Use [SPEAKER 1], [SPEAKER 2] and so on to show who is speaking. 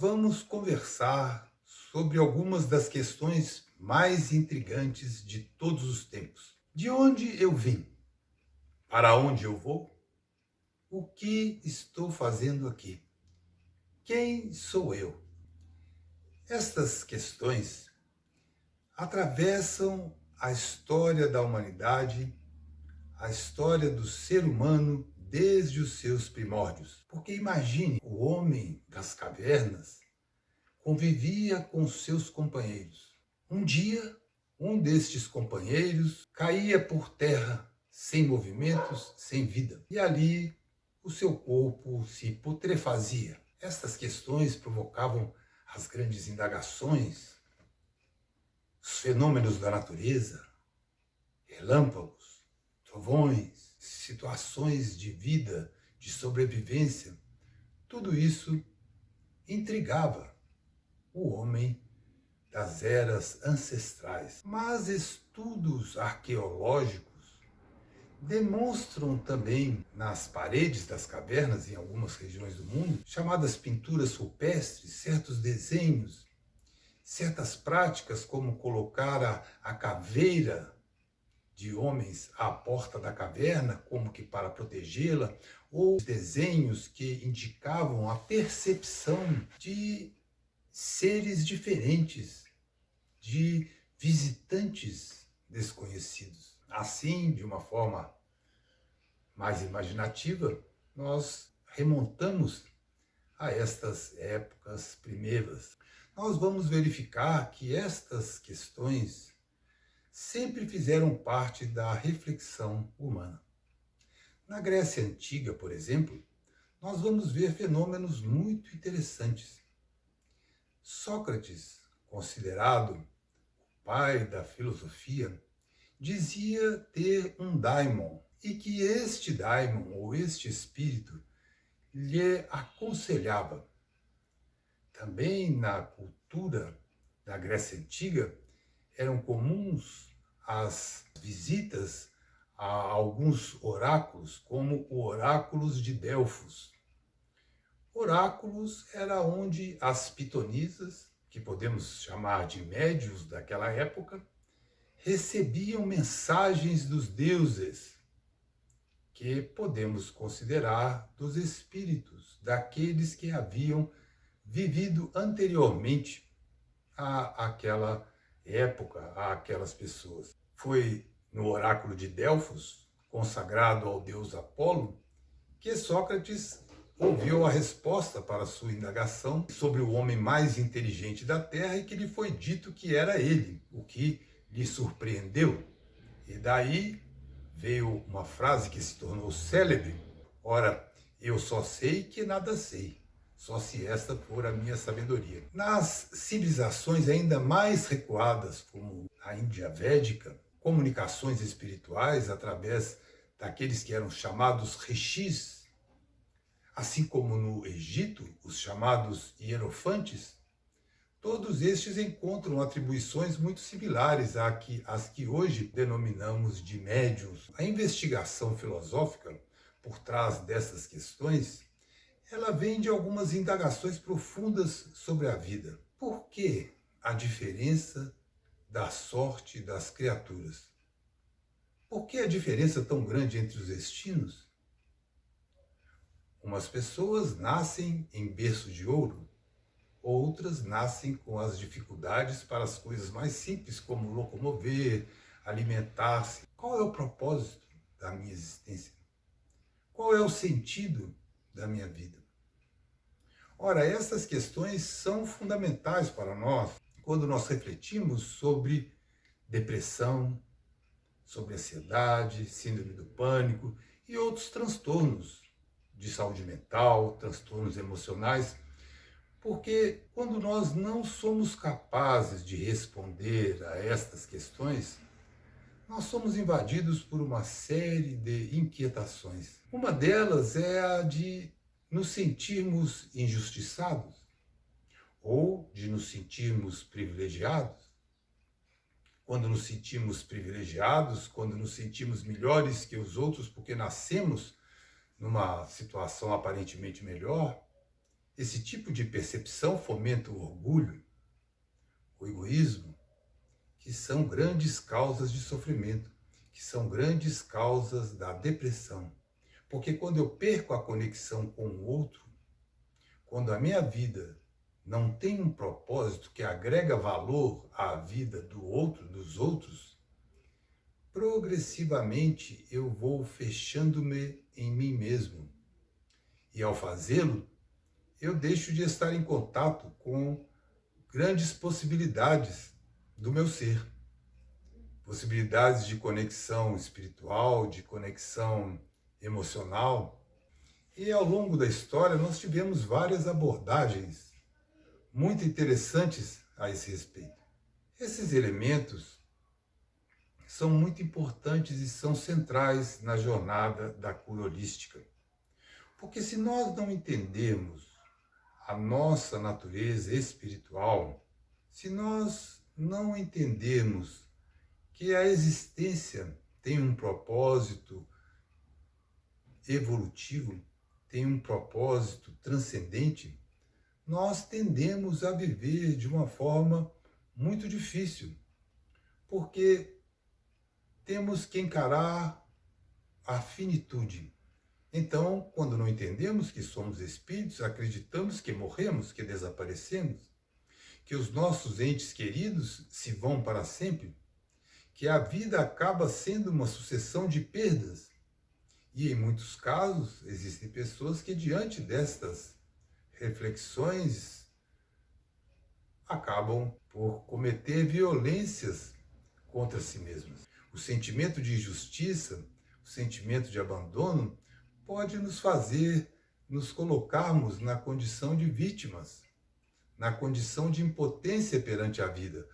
[SPEAKER 1] Vamos conversar sobre algumas das questões mais intrigantes de todos os tempos. De onde eu vim? Para onde eu vou? O que estou fazendo aqui? Quem sou eu? Estas questões atravessam a história da humanidade, a história do ser humano desde os seus primórdios. Porque imagine, o homem das cavernas convivia com seus companheiros. Um dia, um destes companheiros caía por terra, sem movimentos, sem vida. E ali o seu corpo se putrefazia. Estas questões provocavam as grandes indagações, os fenômenos da natureza, relâmpagos, trovões, situações de vida, de sobrevivência. Tudo isso intrigava o homem das eras ancestrais. Mas estudos arqueológicos demonstram também nas paredes das cavernas em algumas regiões do mundo, chamadas pinturas rupestres, certos desenhos, certas práticas como colocar a caveira de homens à porta da caverna, como que para protegê-la, ou desenhos que indicavam a percepção de seres diferentes, de visitantes desconhecidos. Assim, de uma forma mais imaginativa, nós remontamos a estas épocas primeiras. Nós vamos verificar que estas questões sempre fizeram parte da reflexão humana. Na Grécia Antiga, por exemplo, nós vamos ver fenômenos muito interessantes. Sócrates, considerado o pai da filosofia, dizia ter um daimon e que este daimon, ou este espírito, lhe aconselhava. Também na cultura da Grécia Antiga eram comuns as visitas a alguns oráculos, como o Oráculos de Delfos. Oráculos era onde as pitonisas, que podemos chamar de médiuns daquela época, recebiam mensagens dos deuses, que podemos considerar dos espíritos, daqueles que haviam vivido anteriormente àquela época, àquelas pessoas. Foi no oráculo de Delfos, consagrado ao deus Apolo, que Sócrates ouviu a resposta para sua indagação sobre o homem mais inteligente da Terra e que lhe foi dito que era ele, o que lhe surpreendeu. E daí veio uma frase que se tornou célebre: ora, eu só sei que nada sei, só se esta for a minha sabedoria. Nas civilizações ainda mais recuadas, como a Índia Védica, comunicações espirituais através daqueles que eram chamados rishis, assim como no Egito, os chamados hierofantes, todos estes encontram atribuições muito similares às que hoje denominamos de médiuns. A investigação filosófica por trás dessas questões, ela vem de algumas indagações profundas sobre a vida. Por que a diferença da sorte das criaturas? Por que a diferença tão grande entre os destinos? Umas pessoas nascem em berço de ouro, outras nascem com as dificuldades para as coisas mais simples, como locomover, alimentar-se. Qual é o propósito da minha existência? Qual é o sentido da minha vida? Ora, essas questões são fundamentais para nós quando nós refletimos sobre depressão, sobre ansiedade, síndrome do pânico e outros transtornos de saúde mental, transtornos emocionais, porque quando nós não somos capazes de responder a estas questões, nós somos invadidos por uma série de inquietações. Uma delas é a de nos sentirmos injustiçados ou de nos sentirmos privilegiados. Quando nos sentimos privilegiados, quando nos sentimos melhores que os outros porque nascemos numa situação aparentemente melhor, Esse tipo de percepção fomenta o orgulho, o egoísmo, que são grandes causas de sofrimento, que são grandes causas da depressão. Porque quando eu perco a conexão com o outro, quando a minha vida não tem um propósito que agrega valor à vida do outro, dos outros, progressivamente eu vou fechando-me em mim mesmo. E ao fazê-lo, eu deixo de estar em contato com grandes possibilidades do meu ser. Possibilidades de conexão espiritual, de conexão emocional. E ao longo da história nós tivemos várias abordagens muito interessantes a esse respeito. Esses elementos são muito importantes e são centrais na jornada da cura holística. Porque se nós não entendermos a nossa natureza espiritual, se nós não entendermos que a existência tem um propósito evolutivo, tem um propósito transcendente, nós tendemos a viver de uma forma muito difícil, porque temos que encarar a finitude. Então, quando não entendemos que somos espíritos, acreditamos que morremos, que desaparecemos, que os nossos entes queridos se vão para sempre, que a vida acaba sendo uma sucessão de perdas. E em muitos casos, existem pessoas que, diante destas reflexões, acabam por cometer violências contra si mesmas. O sentimento de injustiça, o sentimento de abandono, pode nos fazer nos colocarmos na condição de vítimas, na condição de impotência perante a vida,